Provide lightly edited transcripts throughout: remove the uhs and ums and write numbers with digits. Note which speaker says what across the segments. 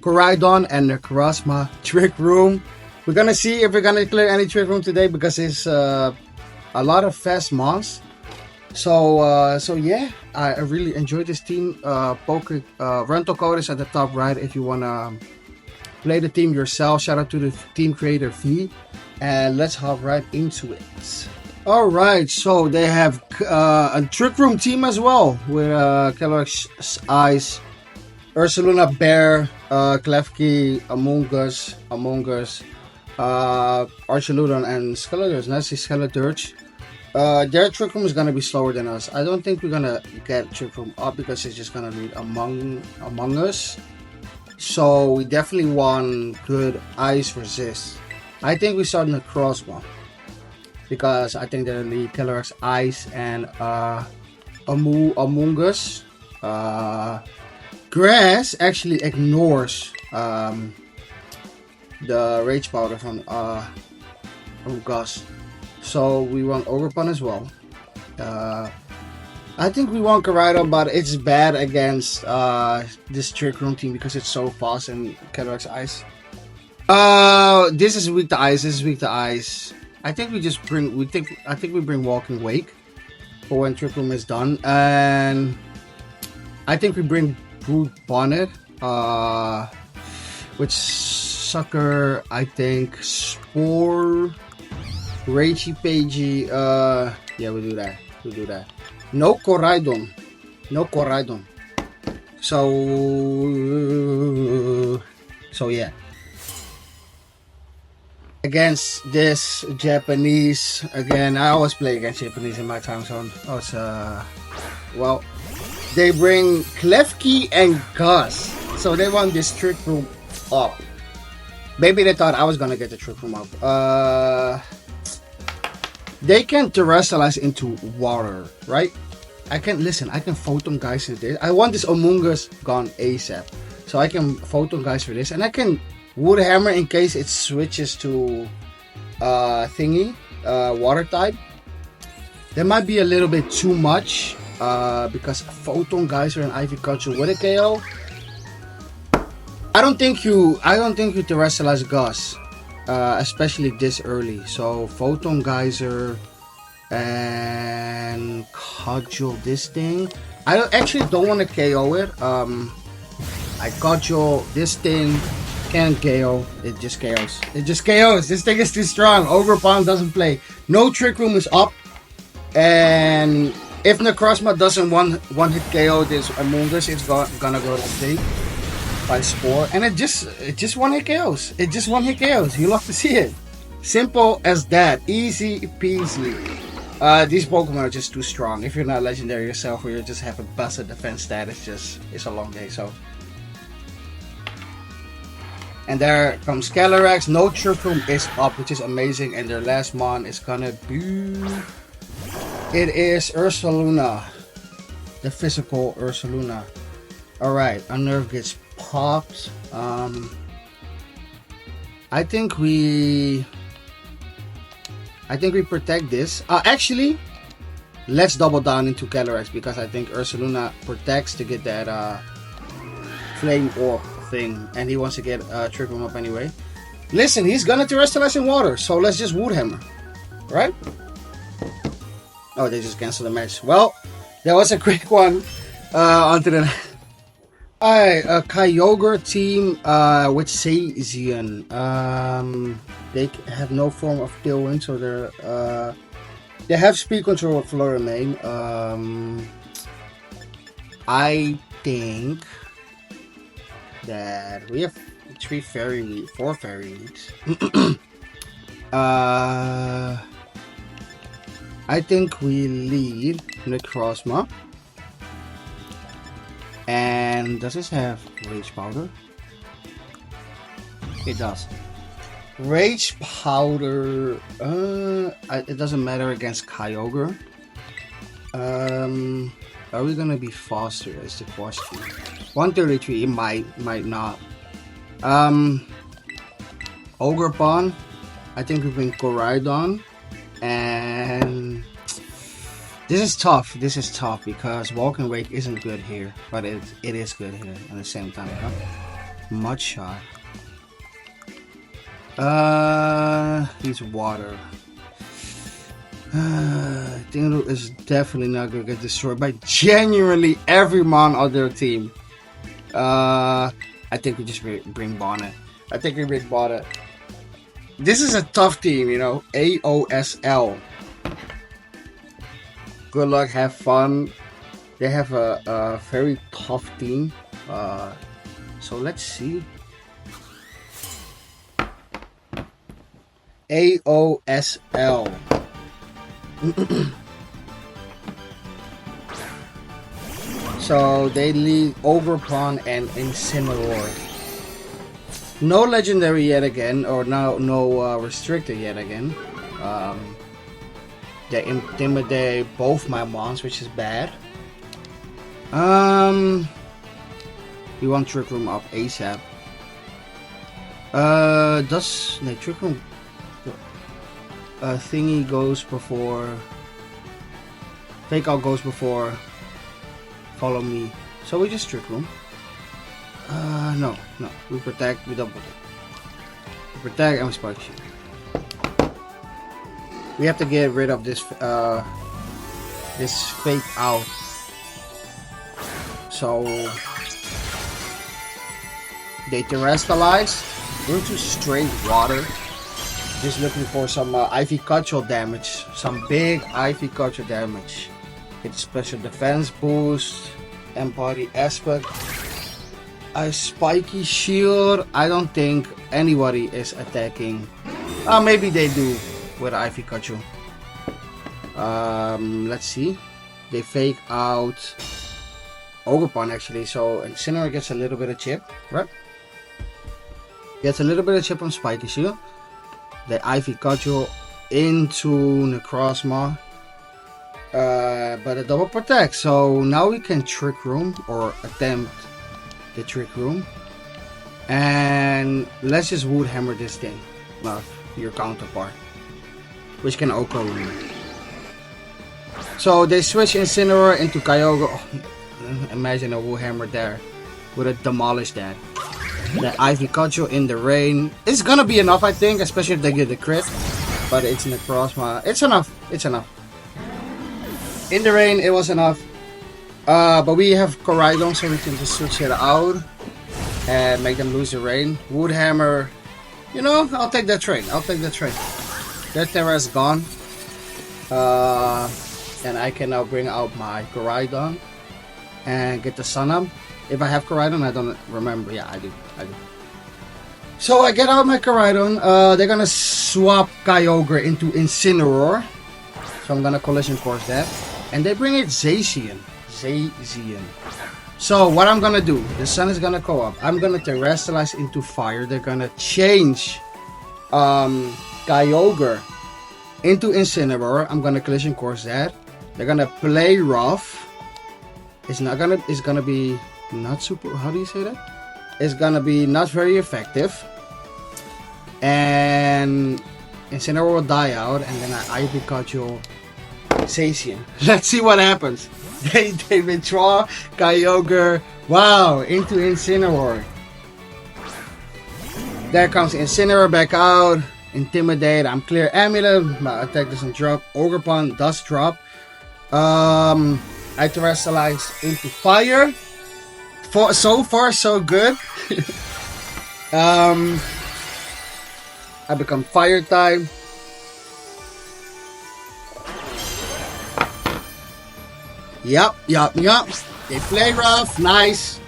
Speaker 1: Koraidon and Necrozma Trick Room. We're gonna see if we're gonna clear any Trick Room today because it's a lot of fast mons. So yeah, I really enjoyed this team. Rental code is at the top right if you wanna play the team yourself. Shout out to the team creator V, and let's hop right into it. All right, so they have a Trick Room team as well with Kellogg's Ice, Ursaluna Bear, Klefki, Among Us, Archaludon, and Skeletor's. Nasty Skeletor's. Their Trick Room is gonna be slower than us. I don't think we're gonna get Trick Room up because it's just gonna need Among Us. So we definitely want good Ice Resist. I think we start Necrozma because I think they're the Kellogg's Ice and Among Us. Grass actually ignores the Rage Powder from Gus. So we want ogerpon as well. I think we want Koraidon, but it's bad against this Trick Room team because it's so fast and Kellogg's Ice. This is weak to Ice. I think we just bring. I think we bring Walking Wake for when Trick Room is done, and I think we bring brutebonnet. Which sucker? I think Spore, Ragey Pagey. Yeah, we do that. No Koraidon. So yeah. Against this Japanese, again, I always play against Japanese in my time zone. Well, they bring Klefki and Gus, so they want this Trick Room up. Maybe they thought I was gonna get the Trick Room up. They can terrestrialize into water, right? I can photon guys into this. I want this Among Us gone ASAP, so I can photon guys for this, and I can Wood Hammer in case it switches to water type. That might be a little bit too much because Photon Geyser and Ivy Culture with a KO. I don't think you terrestrialize Gus, especially this early. So Photon Geyser and cudgel this thing. I don't want to KO it. I cudgel this thing. Can't KO. It just KOs. This thing is too strong. Ogerpon doesn't play. No Trick Room is up. And if Necrozma doesn't one hit KO this Among Us, it's gonna go to sleep by Spore. And it just one hit KOs. You love to see it. Simple as that. Easy peasy. These Pokemon are just too strong. If you're not legendary yourself or you just have a busted defense stat, it's a long day. So. And there comes Calyrex. No Trick Room is up, which is amazing. And their last mon is gonna be... It is Ursaluna. The physical Ursaluna. Alright, Unnerve gets popped. I think we protect this. Actually, let's double down into Calyrex because I think Ursaluna protects to get that Flame Orb thing, and he wants to get Trick Room up anyway. Listen, he's gonna terrestrialize in water, so let's just Wood Hammer, right? Oh, they just canceled the match. Well, that was a quick one. Onto the alright, Kyogre team with Sazian. They have no form of Tailwind, so they have speed control with Floramain. I think that we have 4 fairy leads. I think we lead Necrozma. And does this have Rage Powder? It does. Rage Powder. It doesn't matter against Kyogre. Are we gonna be faster? Is the question. 133. It might not. Ogerpon. I think we bring Koraidon. And this is tough because Walking Wake isn't good here, but it is good here at the same time. Mud shot. He's water. Tinglu is definitely not gonna get destroyed by genuinely every mon on their team. I think we just bring Bonnet. I think we bring Bonnet. This is a tough team, you know. AOSL. Good luck, have fun. They have a very tough team. So let's see. AOSL. So they lead Ogerpon and Incineroar. No legendary yet again, or no restricted yet again. They intimidate both my mons, which is bad. You want Trick Room up ASAP. Does the Trick Room thingy goes before? Fake Out goes before Follow Me. So we just Trick Room. No. We protect, we double protect. We protect and we Spike Shield. We have to get rid of this this Fake Out. So they terrestrialize. We're into straight water. Just looking for some Ivy Cudgel damage. Some big Ivy Cudgel damage. Get special defense boost. Embody aspect. A spiky shield. I don't think anybody is attacking. Maybe they do with Ivy Cudgel. Let's see. They Fake Out Ogerpon actually, so Incineroar gets a little bit of chip, right? Gets a little bit of chip on Spiky Shield. The Ivy Cudgel into Necrozma. But a double protect, so now we can Trick Room or attempt the Trick Room. And let's just Wood Hammer this thing. Your counterpart. Which can Oko Room. So they switch Incineroar into Kyogre. Oh, imagine a Wood Hammer there. Would have demolished that. The Ivy Cudgel in the rain. It's gonna be enough, I think, especially if they get the crit. But it's Necrozma. It's enough. It's enough. In the rain, it was enough. But we have Koraidon, so we can just switch it out and make them lose the rain. Wood Hammer. You know, I'll take that trade. I'll take that trade. That Terra is gone. And I can now bring out my Koraidon and get the Sun up. If I have Koraidon, I don't remember. Yeah, I do. So I get out my Koraidon. They're gonna swap Kyogre into Incineroar. So I'm gonna Collision Course that. And they bring it Zacian. So what I'm gonna do, the sun is gonna go up. I'm gonna terrestrialize into fire. They're gonna change Kyogre into Incineroar. I'm gonna Collision Course that. They're gonna play rough. It's gonna be not super, how do you say that? It's gonna be not very effective. And Incineroar will die out, and then I Ivy Cudgel Zacian. Let's see what happens. They withdraw Kyogre. Wow, into Incineroar. There comes Incineroar back out. Intimidate. I'm clear Amulet. My attack doesn't drop. Ogerpon does drop. I terrestrialize into fire. So far, so good. I become fire type. Yup. They play rough. Nice.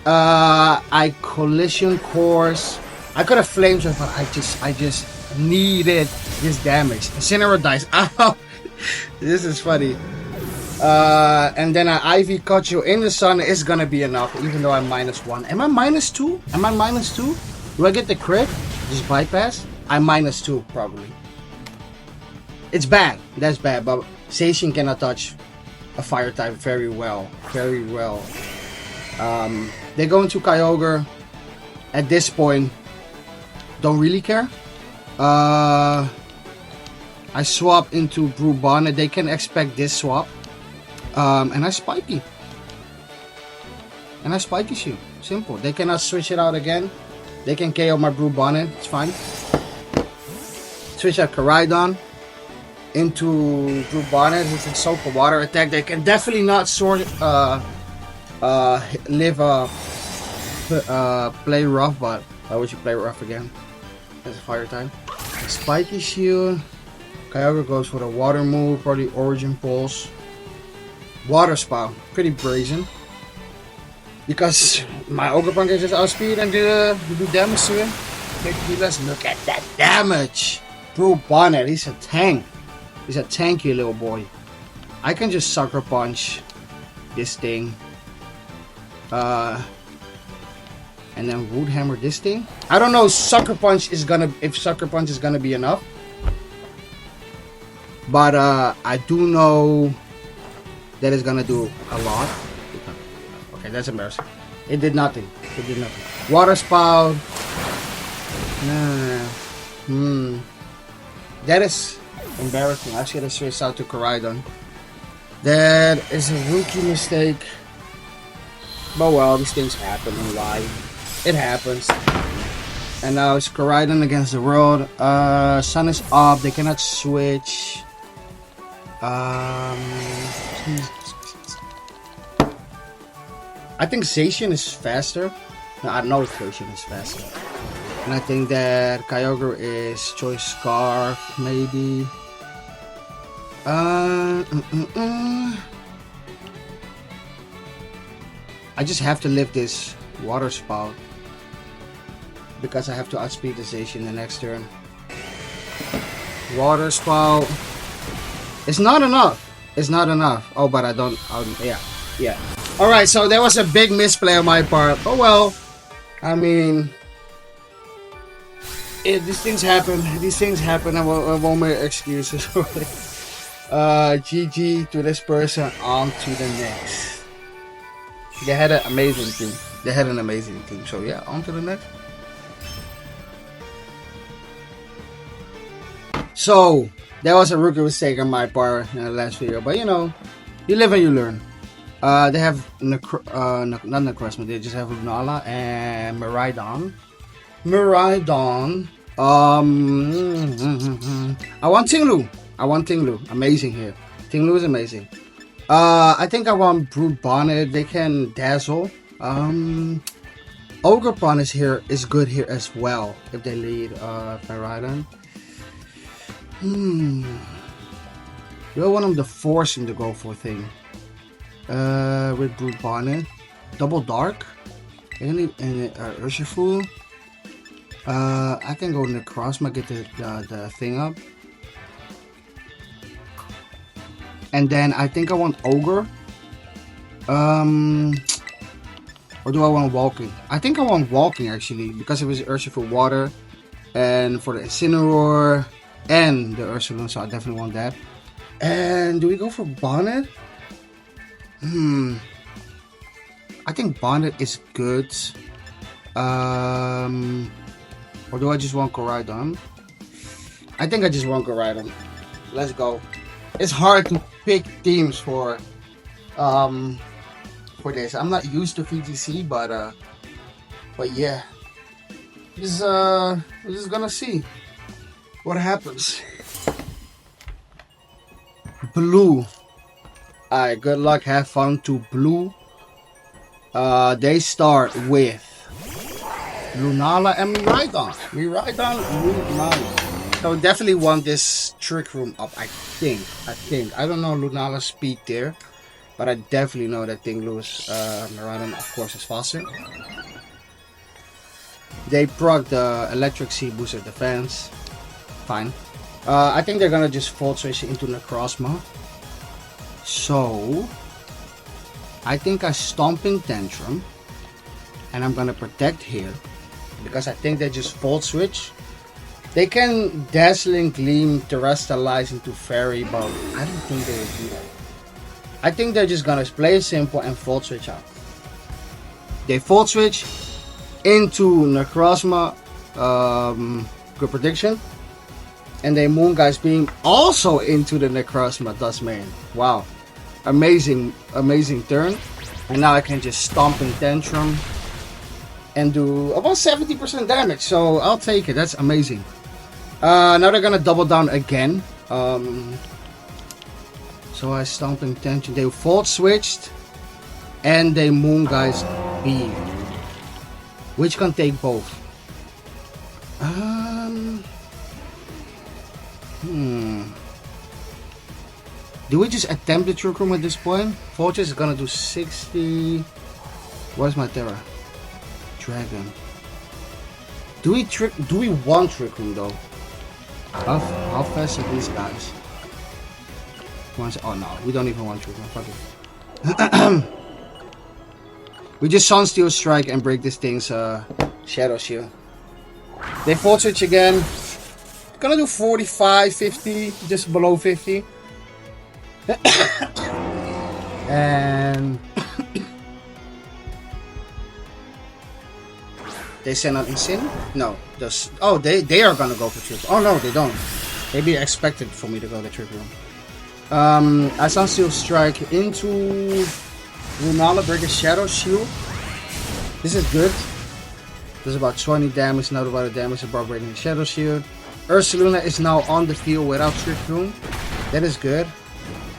Speaker 1: I Collision Course. I could have Flame Shift, but I just needed this damage. Incineroar dies. Ow. This is funny. And then I Ivy Cudgel in the sun is gonna be enough, even though I'm -1. Am I -2? Am I -2? Do I get the crit? Just bypass? I'm -2 probably. It's bad. That's bad, but Zacian cannot touch a fire type very well. They go into Kyogre. At this point, don't really care. I swap into brutebonnet. They can expect this swap. And I Spiky Shield. Simple. They cannot switch it out again. They can KO my brutebonnet. It's fine. Switch out Koraidon into brutebonnet. He can soak a water attack. They can definitely not play rough, but why would you play rough again? That's fire time. A spiky shield. Kyogre goes for the water move, probably origin pulse. Water spout, pretty brazen. Because my ogerpon can just outspeed and do damage to him. Let's look at that damage. brutebonnet, he's a tank. He's a tanky little boy. I can just sucker punch this thing. And then wood hammer this thing. I don't know if sucker punch is gonna be enough. But I do know that it's gonna do a lot. Okay, that's embarrassing. It did nothing. It did nothing. Water spout. That is embarrassing. I should have switched out to Koraidon. That is a rookie mistake. But well, these things happen in life. It happens. And now it's Koraidon against the world. Sun is up. They cannot switch. I think Zacian is faster. No, I know Zacian is faster. And I think that Kyogre is Choice Scarf, maybe. I just have to lift this water spout because I have to outspeed the Zacian the next turn. Water spout. It's not enough. It's not enough. Oh, but I don't. Yeah. All right. So there was a big misplay on my part. Oh well. I mean, these things happen. These things happen. I won't make excuses. GG to this person. On to the next. They had an amazing team. So yeah, on to the next. So that was a rookie mistake on my part in the last video, but you know, you live and you learn. They have not Necrozma, they just have Lunala and Miraidon. I want Tinglu. Amazing here. Tinglu is amazing. I think I want brutebonnet. They can dazzle. Ogerpon is good here as well if they lead Miraidon. Do I want them to force him to go for a thing? With brutebonnet, double dark, and Urshifu. I can go Necrozma, get the thing up, and then I think I want Ogre. Or do I want Walking? I think I want Walking actually because it was Urshifu water, and for the Incineroar and the Ursaluna, so I definitely want that. And do we go for Bonnet? I think Bonnet is good. Or do I just want Koraidon? I think I just want Koraidon. Let's go. It's hard to pick teams for this. I'm not used to VGC, but yeah. We're just gonna see what happens. Blue. Alright, good luck, have fun to Blue. They start with Lunala and Miraidon. Lunala. So definitely want this Trick Room up, I think. I don't know Lunala's speed there, but I definitely know that Tinglu's Miraidon, of course, is faster. They proc the Electric Sea booster defense. Fine. I think they're gonna just Volt Switch into Necrozma. So I think I Stomping Tantrum, and I'm gonna protect here because I think they just Volt Switch. They can Dazzling Gleam, Terrestrialize into Fairy, but I don't think they will do that. I think they're just gonna play simple and Volt Switch out. They Volt Switch into Necrozma, good prediction, and they Moongeist Beam also into the Necrozma Dustman. Wow, amazing turn. And now I can just Stomping Tantrum and do about 70% damage. So I'll take it. That's amazing. Now they're gonna double down again. So I Stomping Tension. They Volt Switched, and they Moongeist Beam, which can take both. Do we just attempt the Trick Room at this point? Fortress is gonna do 60. Where's my Terra? Dragon. Do we want Trick Room though? How fast are these guys? Oh no, we don't even want Trick Room. Fuck it. We just Sunsteel Strike and break this thing's Shadow Shield. They Volt Switch again. Gonna do 45, 50, just below 50. And they send out Insane? No. Oh, they are gonna go for Trick Room. Oh no, they don't. Maybe expected for me to go to Trick Room. I Sunsteel Strike into Lunala, break a Shadow Shield. This is good. There's about 20 damage, not about a damage about breaking the Shadow Shield. Ursaluna is now on the field without Trick Room. That is good.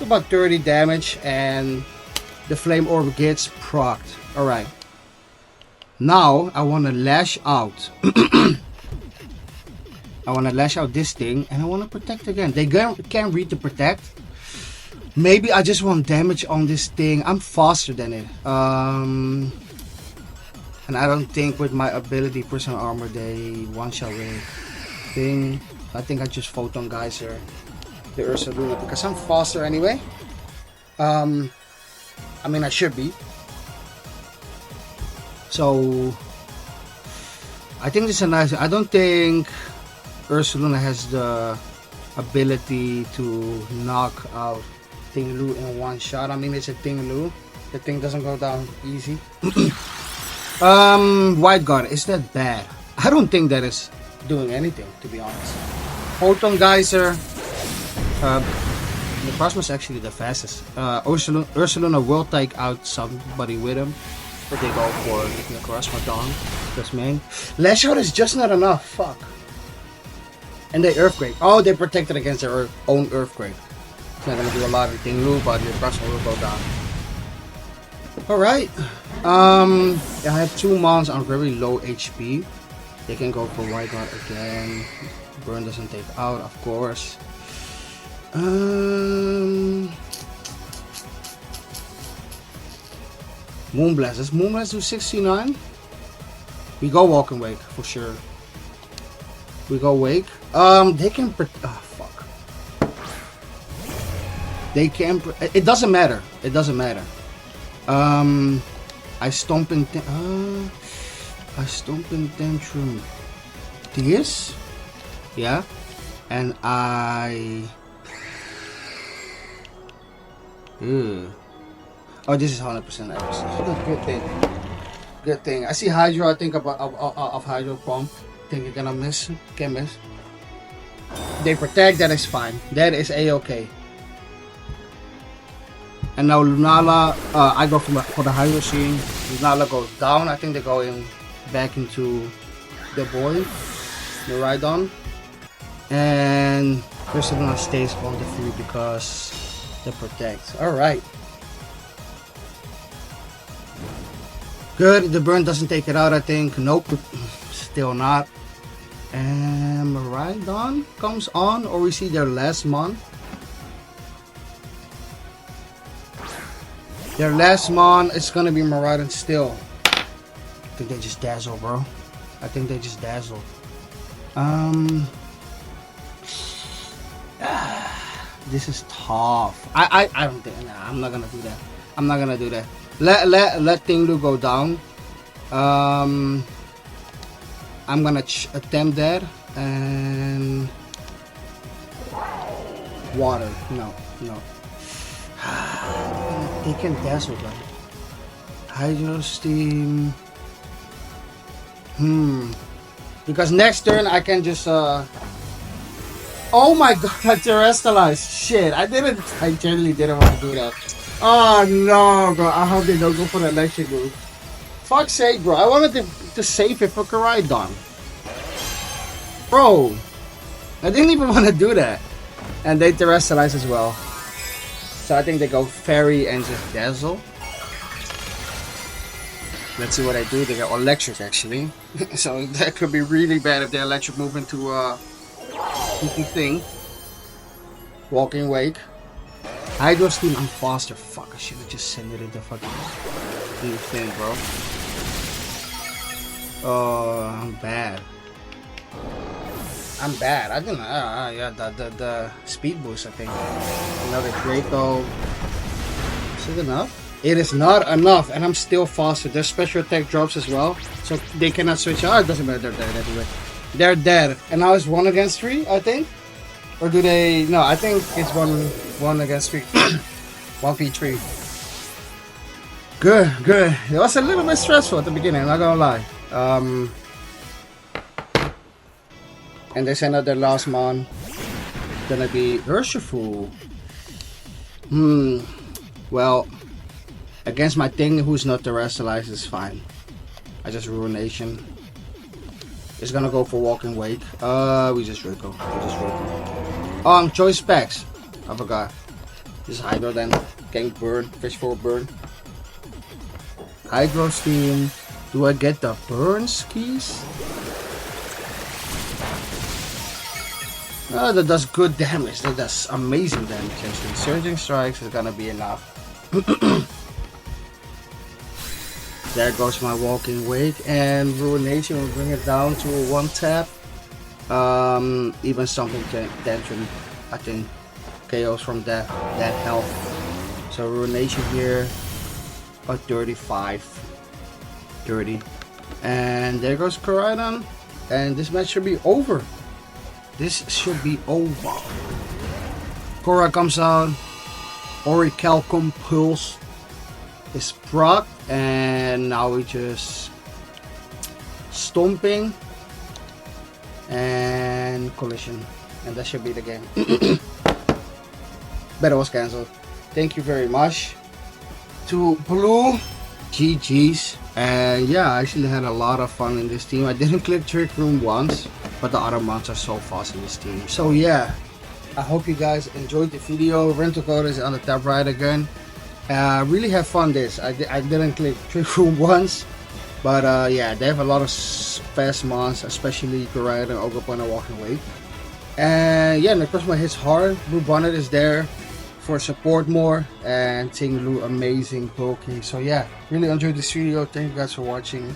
Speaker 1: About 30 damage, and the Flame Orb gets procced. Alright. Now I want to lash out. I want to lash out this thing, and I want to protect again. They can't read the protect. Maybe I just want damage on this thing. I'm faster than it. And I don't think with my ability, Personal Armor, they one-shot with thing. I think I just Photon Geyser the Ursaluna because I'm faster anyway. I mean, I should be. So I think this is a nice. I don't think Ursaluna has the ability to knock out Tinglu in one shot. I mean, it's a Tinglu. The thing doesn't go down easy. White Guard, is that bad? I don't think that is doing anything, to be honest. Photon Geyser. Necrozma is actually the fastest. Ursaluna will take out somebody with him, but they go for Necrozma Dawn. That's main. Lash out is just not enough. Fuck. And they Earthquake. Oh, they protected against their own Earthquake. It's not gonna do a lot of Tinglu, but Necrozma will go down. Alright. I have 2 mons on very low HP. They can go for White Guard again. Burn doesn't take out, of course. Moonblast. Does Moonblast do 69? We go Walking Wake for sure. We go Wake. They can. Oh fuck. They can. It doesn't matter. It doesn't matter. I Stomping Tantrum. This? Yeah. And I. Oh, this is 100% accuracy. Good thing. Good thing. I see Hydro. I think about of Hydro Pump. Think you're gonna miss. Can't miss. They protect. That is fine. That is a-okay. And now Lunala. I go for the Hydro Scene. Lunala goes down. I think they go back into the boy, the Koraidon, and Ursaluna stays on the field because they protect. All right. Good, the burn doesn't take it out, I think. Nope, still not. And Koraidon comes on, or we see their last mon. Their last mon is gonna be Koraidon still. I think they just dazzle, bro. I think they just dazzle. This is tough. I don't think. Nah, I'm not gonna do that. I'm not gonna do that. Let Tinglu go down. I'm gonna attempt that and water. No. They can dazzle them. Hydro Steam. Because next turn I can just oh my god, I terrestrialized. Shit, I generally didn't want to do that. Oh no, bro. I hope they don't go for the electric move. Fuck's sake, bro. I wanted to to save it for Koraidon. Bro, I didn't even want to do that. And they terrestrialize as well. So I think they go Fairy and just Dazzle. Let's see what I do. They go Electric actually. So that could be really bad if they Electric move into thing. Walking Wake. Hydro Steam, I'm faster. Fuck, I should have just sent it into fucking new thing, bro. Oh, I'm bad. I'm bad. I didn't. Yeah, the speed boost. I think another Draco. Is it enough? It is not enough, and I'm still faster. Their special attack drops as well, so they cannot switch. Oh, it doesn't matter. They're dead anyway. They're dead, and now it's 1 against 3, I think. Or do they? No, I think it's one against 3. 1v3. Good, good. It was a little bit stressful at the beginning. I'm not gonna lie. And they send out their last mon. Gonna be Urshifu. Well, against my thing who's not terrestrialized is fine. I just Ruination. It's gonna go for Walking Wake. We just Rico. Choice specs. I forgot. Just Hydro then. Gang Burn. Fishbowl Burn. Hydro Steam. Do I get the burn skis? That does good damage. That does amazing damage actually. Surging Strikes is gonna be enough. There goes my Walking Wake, and Ruination will bring it down to a 1-tap. Even something Tantrum, I think, KOs from that health. So Ruination here, a 35, 30, and there goes Koraidon, and this match should be over. This should be over. Korra comes out, Orichalcum Pulse is proc, and now we just Stomping and Collision, and that should be the game. Battle was cancelled. Thank you very much to Blue. GG's. And yeah, I actually had a lot of fun in this team. I didn't click Trick Room once, but the other mods are so fast in this team. So yeah, I hope you guys enjoyed the video. Rental code is on the top right again. Really have fun this. I didn't click Trick Room once, but yeah, they have a lot of fast mods, especially Koraidon, Ogerpon, and Walking Wake. And yeah, Necrozma hits hard. Brutebonnet is there for support more, and Tinglu, amazing poke. So yeah, really enjoyed this video. Thank you guys for watching,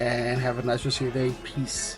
Speaker 1: and have a nice rest of your day. Peace.